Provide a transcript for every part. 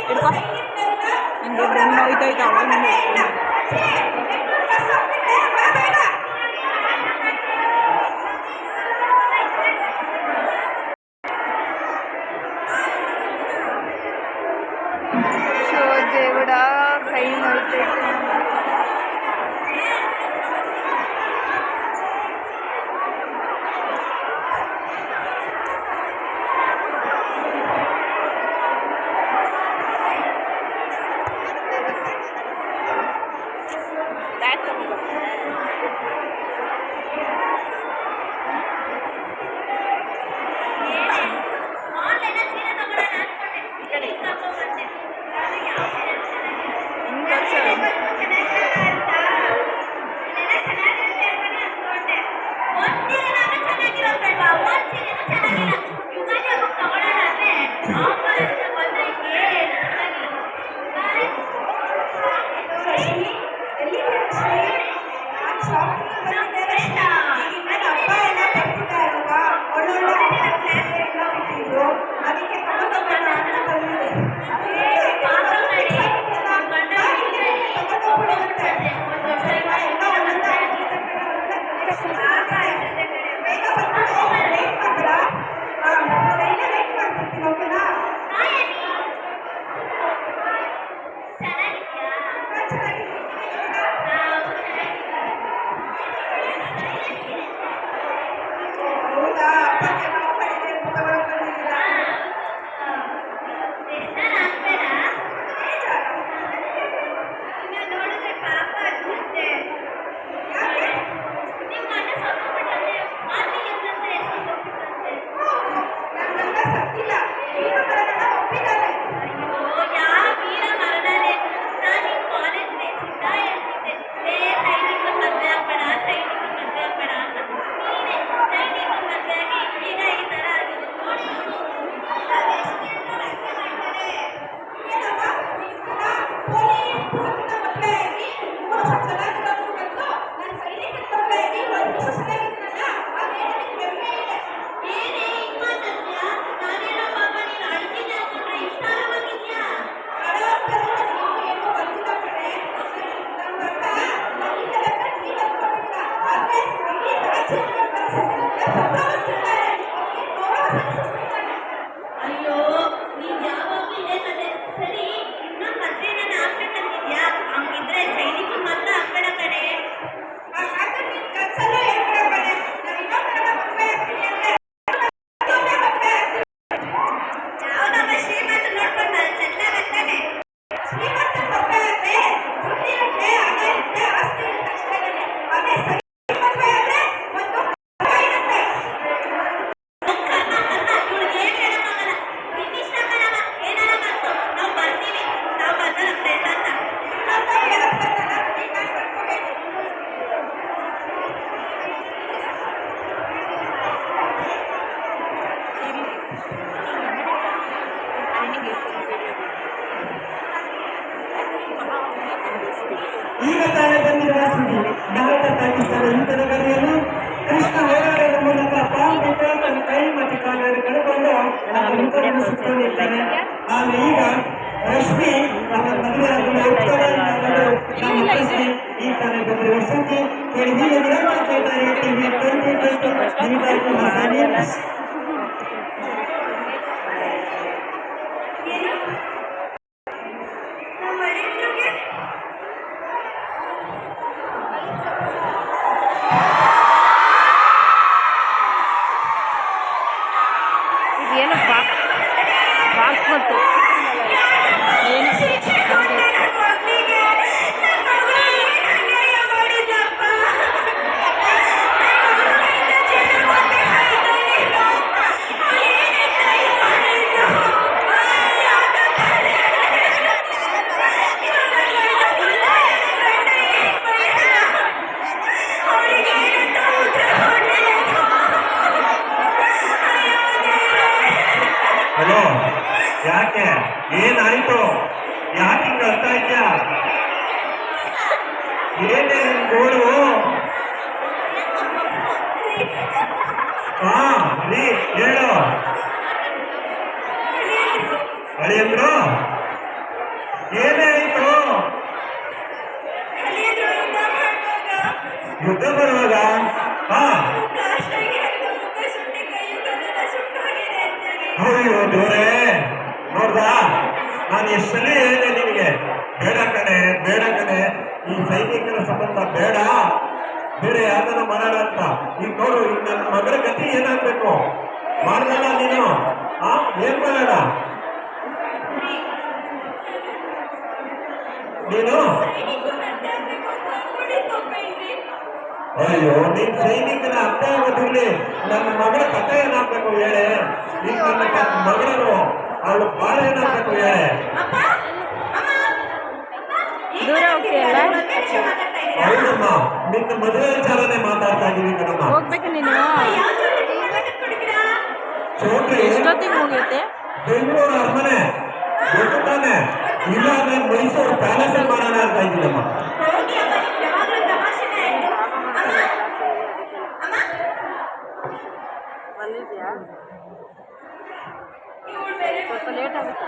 ಹಿಡ್ಕೊ ನಿಂಗೆ ಬೆನ್ನು ಹೋಯ್ತೋಯ್ತು ಅವಾಗ ನಿಂಗೆ ಶೋ ದೇವಡ ಕೈ ನೋಯ್ತೈತೆ ಈಗ ತಾನೇ ಬಂದಿರುವ ಸುದ್ದಿ ಭಾರತ ಪಾಕಿಸ್ತಾನ ಯುದ್ಧದ ಗಡಿಯನ್ನು ಕೃಷ್ಣ ಹೋರಾಟದ ಮೂಲಕ ಪಾಲ್ ಬಿಟ್ಟು ತನ್ನ ಕೈ ಮತ್ತು ಕಾಲನ್ನು ಕಳೆದುಕೊಂಡು ಆ ಯುದ್ಧವನ್ನು ಸುತ್ತುಕೊಂಡಿದ್ದಾನೆ. ಆದರೆ ಈಗ ರಶ್ಮಿ ಅವರ ಮದುವೆಯಾಗಲು ಹೋಗ್ತಾರೆ ನಮ್ಮ ಪ್ರಶ್ನೆ ಈ ತಾನೇ ಬಂದಿರುವ ಸುದ್ದಿ ಕೇಳಿ ಟಿವಿ 2020 ಹಲೋ, ಯಾಕೆ ಏನಾಯ್ತು? ಯಾಕೆ ಹಿಂಗ ಅರ್ಥ ಇದ್ಯಾ? ಏನೇ ಗೋಳು? ಹಾ ಹೇಳು. ಅಳಿಯಂದ್ರು ಏನೇ ಆಯ್ತು ಯುದ್ಧ ಬರುವಾಗ ಹಾ ಅಯ್ಯೋ ದೇವರೇ ನೋಡ್ದಾ ನಾನು ಎಷ್ಟಲ್ಲಿ ಹೇಳಿದೆ ನಿನಗೆ ಬೇಡ ಕಣೆ ಬೇಡ ಕಣೆ ಈ ಸೈನಿಕರ ಸಂಬಂಧ ಬೇಡ ಬೇರೆ ಯಾವ್ದನ್ನ ಮಾಡೋಣ ಅಂತ ಈಗ ನೋಡು ಈಗ ನನ್ನ ಮಗಳ ಗತಿ ಏನಾಗ್ಬೇಕು ಮಾಡ್ದಲ್ಲ ನೀನು ಆ ಏನ್ ಮಾಡೋಣ ನೀನು ಅಯ್ಯೋ ನೀನ್ ಸೈನಿಕನ ಅರ್ಥ ಆಗೋದಿರ್ಲಿ ನನ್ನ ಮಗಳ ಕಥೆ ಏನಾಗ್ಬೇಕು ಹೇಳೆ ನೀನ್ ನನ್ನ ಮಗಳನು ಅವಳು ಬಾಳ ಏನಾಗ್ಬೇಕು ಹೇಳೆ ದೂರ ಹೋಗ್ತೀಯಲ್ಲ ಹೌದಮ್ಮ ನಿನ್ನ ಮದುವೆ ವಿಚಾರನೆ ಮಾತಾಡ್ತಾ ಇದೀವಿ ಕಣಮ್ಮ ಹೋಗ್ಬೇಕು ನೀನು ಚೌಟ್ರಿ ಎಷ್ಟೊತ್ತಿಗೆ ಮುಗಿಯುತ್ತೆ ಬೆಂಗಳೂರು ಅರಮನೆ ಗೊತ್ತು ತಾನೆ ಇಲ್ಲ ಅಂದ್ರೆ ಮೈಸೂರು ಪ್ಯಾಲೇಸ್ ಮಾಡೋಣ ಅಂತ ಇದ್ದೀನಮ್ಮ ಬಂದಿದ್ಯಾ ಸ್ವಲ್ಪ ಲೇಟ್ ಆಗುತ್ತೆ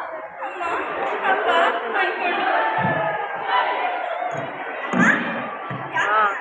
ಹಾಂ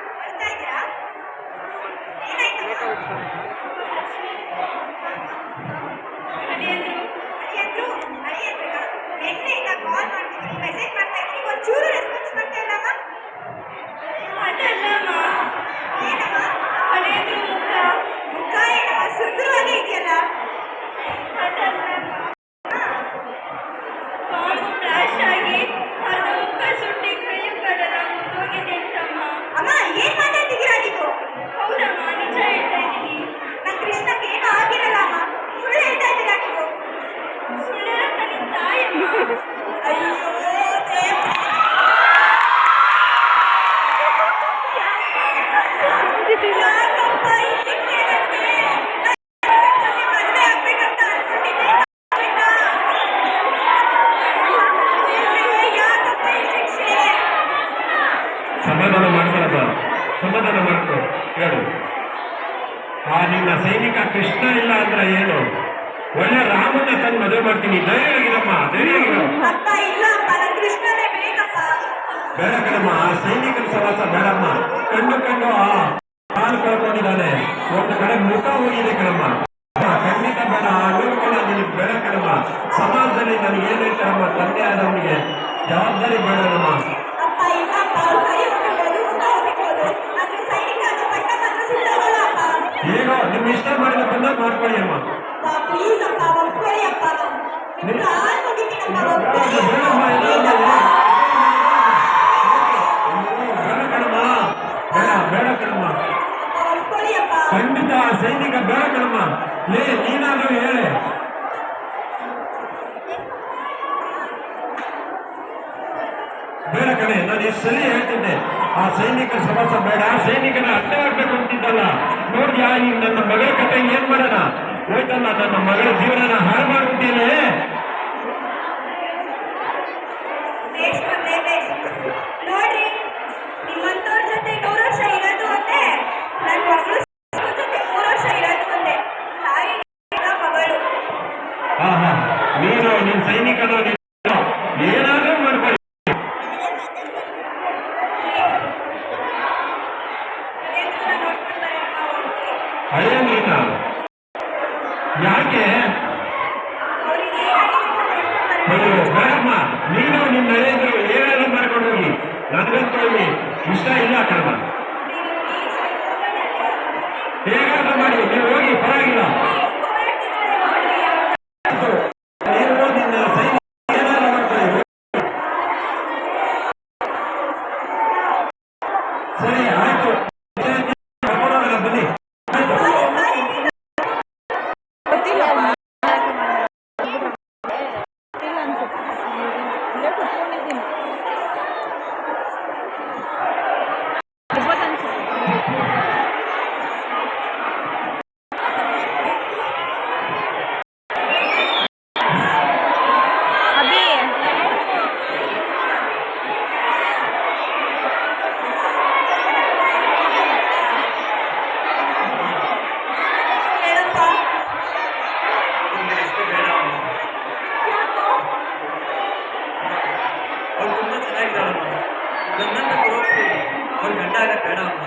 ಸಮಾಧಾನ ಮಾಡ್ಕೊಳ್ಳಪ್ಪ ಸಮಾಧಾನ ಮಾಡ್ಕೊ ಹೇಳು ಆ ನಿನ್ನ ಸೈನಿಕ ಕೃಷ್ಣ ಇಲ್ಲ ಅಂದ್ರೆ ಏನು ಒಳ್ಳೆ ರಾಮನ ತಂದು ಮದುವೆ ಮಾಡ್ತೀನಿ ಧೈರ್ಯ ಆಗಿರಮ್ಮ ಧೈರ್ಯ ಆಗಿರೋ ಬೇಡ ಕಣಮ್ಮ ಆ ಸೈನಿಕನ ಸವಾಸ ಬೇಡಮ್ಮ ಕಂಡು ಆ ಕಾಲು ಕಳ್ಕೊಂಡಿದ್ದಾನೆ ಒಂದು ಕಡೆ ಮುಖ ಹೋಗಿದೆ ಕಣಮ್ಮ ಖಂಡಿತ ಬೇಡ ನೋಡ್ಕೊಳ್ಳ ನಿನಗೆ ಬೇಡ ಕಣಮ್ಮ ಸಮಾಜದಲ್ಲಿ ನನಗೆ ಏನ್ ಹೇಳ್ತಾರಮ್ಮ ತಂದೆ ಆದವನಿಗೆ ಜವಾಬ್ದಾರಿ ಬೇಡಮ್ಮ ಈಗ ನಿಮ್ ಇಷ್ಟ ಮಾಡಿದ ಬಂದಾಗ ಮಾಡ್ಕೊಳ್ಳಿ ಅಮ್ಮ ಬೇಡಮ್ಮ ಬೇಡ ಕಣಮ್ಮ ಬೇಡ ಕಣಮ್ಮ ಖಂಡಿತ ಸೈನಿಕ ಬೇಡ ಕಣಮ್ಮ ನೀನಾದ್ರೂ ಹೇಳಿ ಬೇಡ ಕಣೆ ನಾನು ಎಷ್ಟು ಸರಿ ಹೇಳ್ತಿದ್ದೆ ಆ ಸೈನಿಕರ ಸಮಾಸ ಬೇಡ ಸೈನಿಕನ ಅರ್ಥವಾಗ್ಬೇಕು ಅಂತಿದ್ದಲ್ಲ ನೋಡ್ಯಾ ಈಗ ನನ್ನ ಮಗಳ ಕತೆ ಏನ್ ಮಾಡೋಣ ಹೋಯ್ತಲ್ಲ ನನ್ನ ಮಗಳ ಜೀವನನ ಹಾಳು ಮಾಡ್ಬಿಟ್ಟಿಯೇ ನೋಡ್ರಿ ನಿಮ್ಮಂತವ್ರ ಜೊತೆ 100 ವರ್ಷ ಇರೋದು ಒಂದೇ ನನ್ನ ಮಗಳು ಜೊತೆ 3 ವರ್ಷ ಇರೋದು ಒಂದೇ ತಾಯಿ ಮಗಳು ಹಾ ನೀನು ನಿನ್ ಸೈನಿಕನ ಏನಾದ್ರೂ ಮಾಡ್ಕೊಳ್ಳಿ ಅಯ್ಯಂದ್ರಿನ ಯಾಕೆ ಅಯ್ಯೋ ಬೇಡಮ್ಮ ನೀನು ನಿನ್ನ ನರೇಂದ್ರ ಏನಾದ್ರು ಮಾಡ್ಕೊಂಡು ಹೋಗಿ ನನಗಂತೂ ಇಲ್ಲಿ ಇಷ್ಟ ಇಲ್ಲ ಕಣಮ್ಮ ಹೇಗಾದ್ರೂ ಮಾಡಿ ನೀವು ಹೋಗಿ ಪರವಾಗಿಲ್ಲ ನೀವು ನಿನ್ನ ಸೈನಿಕ ಏನಾದ್ರು ಮಾಡ್ಕೊಳ್ಳಿ ಸರಿ ಆಯ್ತು ಬನ್ನಿ ಗೊತ್ತಿಲ್ಲ ಅನ್ಸುತ್ತೆ ಇಲ್ಲೇ ಕುತ್ಕೊಂಡಿದ್ದೀನಿ ಅವ್ರ ಗಂಡ ಆಗಕ್ಕೆ ಬೇಡ ಅಮ್ಮ